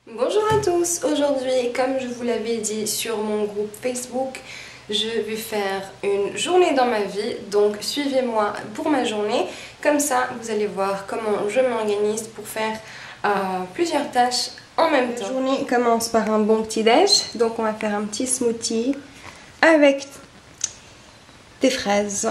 Bonjour à tous, aujourd'hui comme je vous l'avais dit sur mon groupe Facebook, je vais faire une journée dans ma vie, donc suivez-moi pour ma journée, comme ça vous allez voir comment je m'organise pour faire plusieurs tâches en même temps. La journée commence par un bon petit déj, donc on va faire un petit smoothie avec des fraises.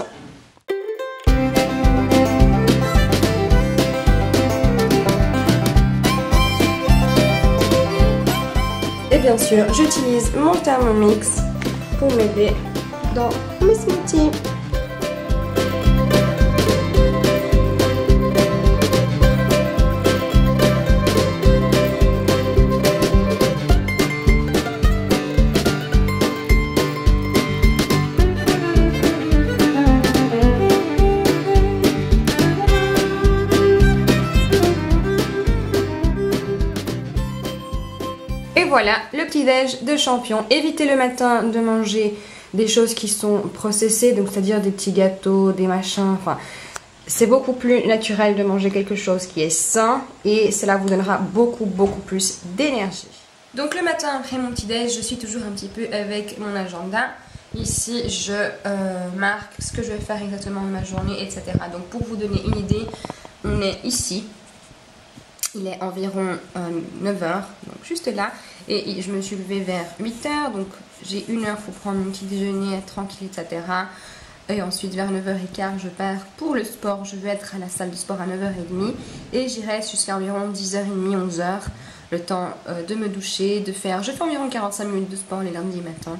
Et bien sûr, j'utilise mon Thermomix pour m'aider dans mes smoothies. Et voilà, le petit-déj de champion. Évitez le matin de manger des choses qui sont processées, donc c'est-à-dire des petits gâteaux, des machins, enfin... C'est beaucoup plus naturel de manger quelque chose qui est sain et cela vous donnera beaucoup plus d'énergie. Donc le matin après mon petit-déj, je suis toujours un petit peu avec mon agenda. Ici, je marque ce que je vais faire exactement de ma journée, etc. Donc pour vous donner une idée, on est ici. Il est environ 9h, donc juste là, et je me suis levée vers 8h, donc j'ai 1 heure pour prendre mon petit déjeuner, être tranquille, etc. Et ensuite vers 9h15, je pars pour le sport, je vais être à la salle de sport à 9h30, et j'y reste jusqu'à environ 10h30, 11h, le temps de me doucher, de faire, je fais environ 45 minutes de sport les lundis matin.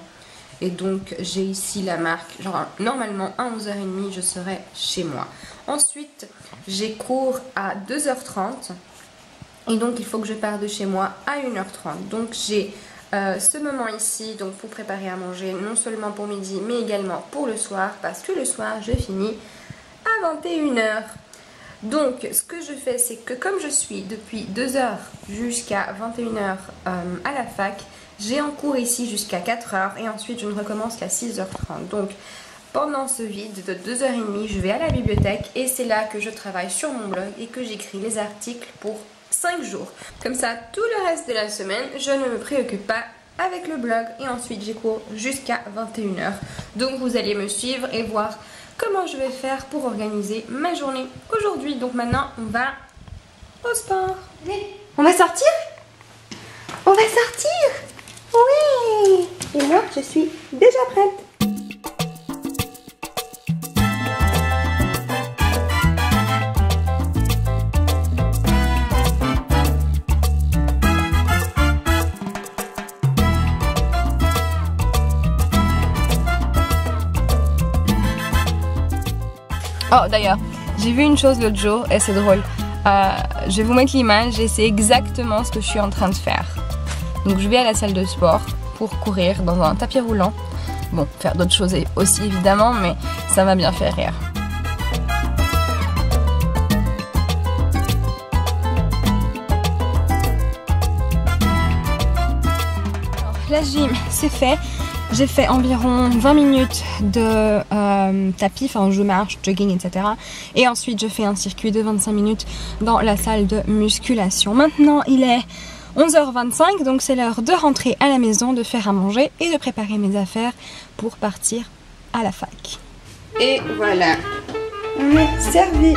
Et donc j'ai ici la marque, genre normalement à 11h30 je serai chez moi. Ensuite j'ai cours à 2h30. Et donc il faut que je parte de chez moi à 1h30. Donc j'ai ce moment ici donc pour préparer à manger, non seulement pour midi mais également pour le soir, parce que le soir je finis à 21h. Donc ce que je fais, c'est que comme je suis depuis 2h jusqu'à 21h à la fac, j'ai un cours ici jusqu'à 4h et ensuite je ne recommence qu'à 6h30. Donc pendant ce vide de 2h30, je vais à la bibliothèque et c'est là que je travaille sur mon blog et que j'écris les articles pour 5 jours. Comme ça, tout le reste de la semaine, je ne me préoccupe pas avec le blog. Et ensuite, j'ai cours jusqu'à 21h. Donc, vous allez me suivre et voir comment je vais faire pour organiser ma journée aujourd'hui. Donc, maintenant, on va au sport. Allez, on va sortir? On va sortir? Oui! Et moi, je suis déjà prête. Oh d'ailleurs, j'ai vu une chose l'autre jour et c'est drôle. Je vais vous mettre l'image et c'est exactement ce que je suis en train de faire. Donc je vais à la salle de sport pour courir dans un tapis roulant. Bon, faire d'autres choses aussi évidemment, mais ça m'a bien fait rire. Alors, la gym, c'est fait. J'ai fait environ 20 minutes de tapis, enfin je marche, jogging, etc. Et ensuite je fais un circuit de 25 minutes dans la salle de musculation. Maintenant il est 11h25, donc c'est l'heure de rentrer à la maison, de faire à manger et de préparer mes affaires pour partir à la fac. Et voilà, on est servi.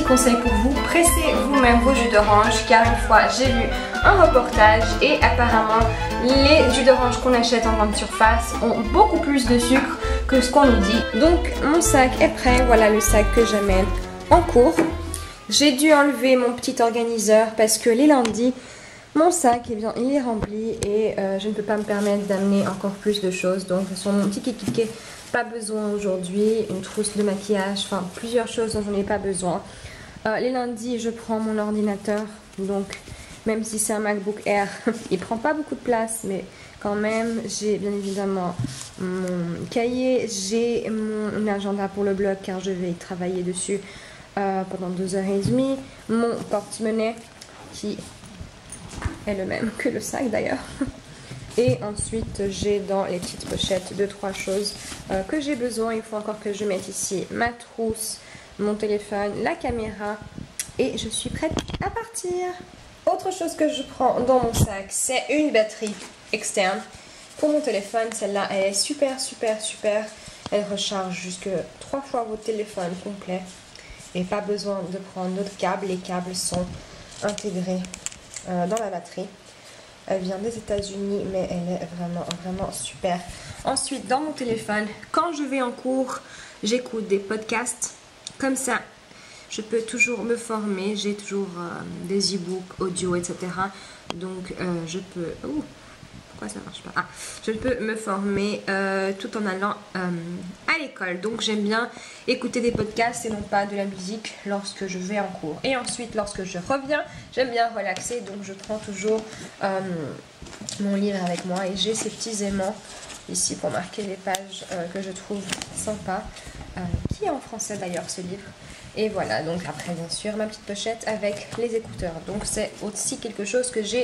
Conseil pour vous, pressez vous-même vos jus d'orange car une fois j'ai vu un reportage et apparemment les jus d'orange qu'on achète en grande surface ont beaucoup plus de sucre que ce qu'on nous dit. Donc mon sac est prêt, voilà le sac que j'amène en cours. J'ai dû enlever mon petit organiseur parce que les lundis mon sac eh bien, il est rempli et je ne peux pas me permettre d'amener encore plus de choses. Donc ce sont mon petit kiki, pas besoin aujourd'hui, une trousse de maquillage, enfin plusieurs choses dont je n'ai pas besoin. Les lundis je prends mon ordinateur, donc même si c'est un MacBook Air, il prend pas beaucoup de place, mais quand même j'ai bien évidemment mon cahier, j'ai mon agenda pour le blog car je vais travailler dessus pendant 2h30, mon porte-monnaie qui est le même que le sac d'ailleurs. Et ensuite j'ai dans les petites pochettes 2-3 choses que j'ai besoin. Il faut encore que je mette ici ma trousse, mon téléphone, la caméra et je suis prête à partir. Autre chose que je prends dans mon sac, c'est une batterie externe pour mon téléphone. Celle-là, elle est super. Elle recharge jusque 3 fois votre téléphone complet et pas besoin de prendre d'autres câbles. Les câbles sont intégrés dans la batterie. Elle vient des États-Unis, mais elle est vraiment super. Ensuite, dans mon téléphone, quand je vais en cours, j'écoute des podcasts. Comme ça, je peux toujours me former. J'ai toujours des e-books, audio, etc. Donc, je peux... pourquoi ça marche pas? Ah, je peux me former tout en allant à l'école. Donc, j'aime bien écouter des podcasts et non pas de la musique lorsque je vais en cours. Et ensuite, lorsque je reviens, j'aime bien relaxer. Donc, je prends toujours mon livre avec moi. Et j'ai ces petits aimants ici pour marquer les pages que je trouve sympas. Qui est en français d'ailleurs ce livre? Et voilà, donc après bien sûr ma petite pochette avec les écouteurs. Donc c'est aussi quelque chose que j'ai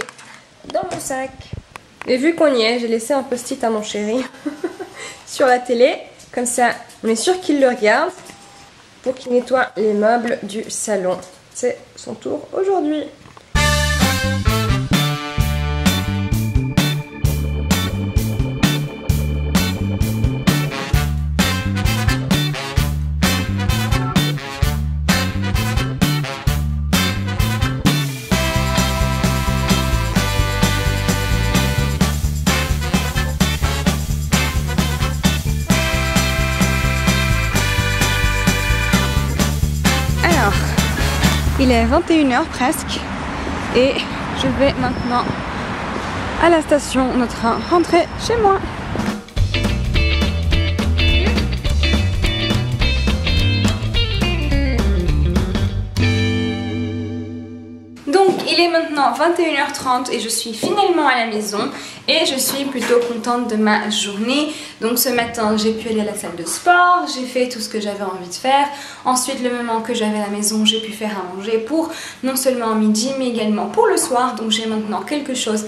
dans mon sac. Et vu qu'on y est, j'ai laissé un post-it à mon chéri sur la télé. Comme ça, on est sûr qu'il le regarde pour qu'il nettoie les meubles du salon. C'est son tour aujourd'hui. Il est 21h presque et je vais maintenant à la station de train rentrer chez moi. Donc il est maintenant 21h30 et je suis finalement à la maison et je suis plutôt contente de ma journée. Donc ce matin j'ai pu aller à la salle de sport, j'ai fait tout ce que j'avais envie de faire. Ensuite le moment que j'avais à la maison j'ai pu faire à manger pour non seulement midi mais également pour le soir. Donc j'ai maintenant quelque chose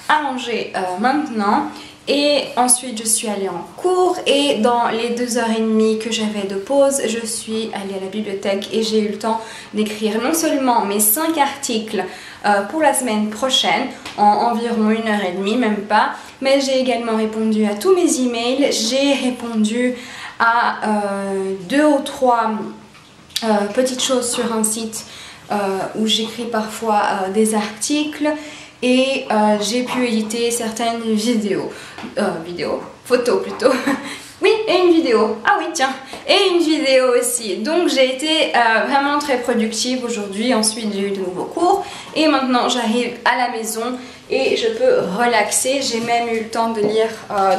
à manger maintenant. Et ensuite je suis allée en cours et dans les 2h30 que j'avais de pause, je suis allée à la bibliothèque et j'ai eu le temps d'écrire non seulement mes 5 articles pour la semaine prochaine en environ 1h30, même pas, mais j'ai également répondu à tous mes emails, j'ai répondu à 2 ou 3 petites choses sur un site où j'écris parfois des articles. Et j'ai pu éditer certaines photos plutôt. Oui, et une vidéo. Ah oui, tiens, et une vidéo aussi. Donc j'ai été vraiment très productive aujourd'hui. Ensuite j'ai eu de nouveaux cours et maintenant j'arrive à la maison et je peux relaxer. J'ai même eu le temps de lire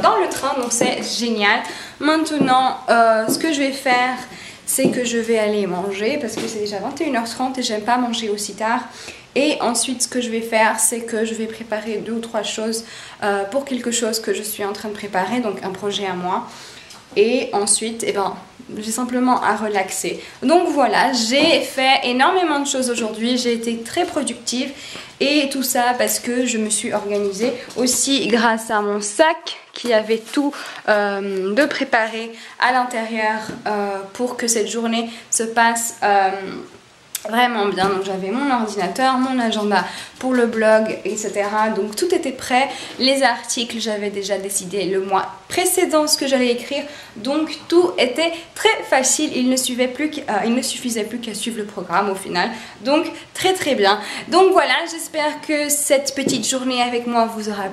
dans le train, donc c'est génial. Maintenant, ce que je vais faire, c'est que je vais aller manger parce que c'est déjà 21h30 et j'aime pas manger aussi tard. Et ensuite ce que je vais faire, c'est que je vais préparer 2 ou 3 choses pour quelque chose que je suis en train de préparer, donc un projet à moi. Et ensuite, eh ben, j'ai simplement à relaxer. Donc voilà, j'ai fait énormément de choses aujourd'hui, j'ai été très productive. Et tout ça parce que je me suis organisée aussi grâce à mon sac qui avait tout de préparé à l'intérieur pour que cette journée se passe vraiment bien. Donc j'avais mon ordinateur, mon agenda pour le blog, etc. Donc tout était prêt. Les articles, j'avais déjà décidé le mois précédent ce que j'allais écrire. Donc tout était très facile. Il ne suffisait plus qu'à suivre le programme au final. Donc très bien. Donc voilà, j'espère que cette petite journée avec moi vous aura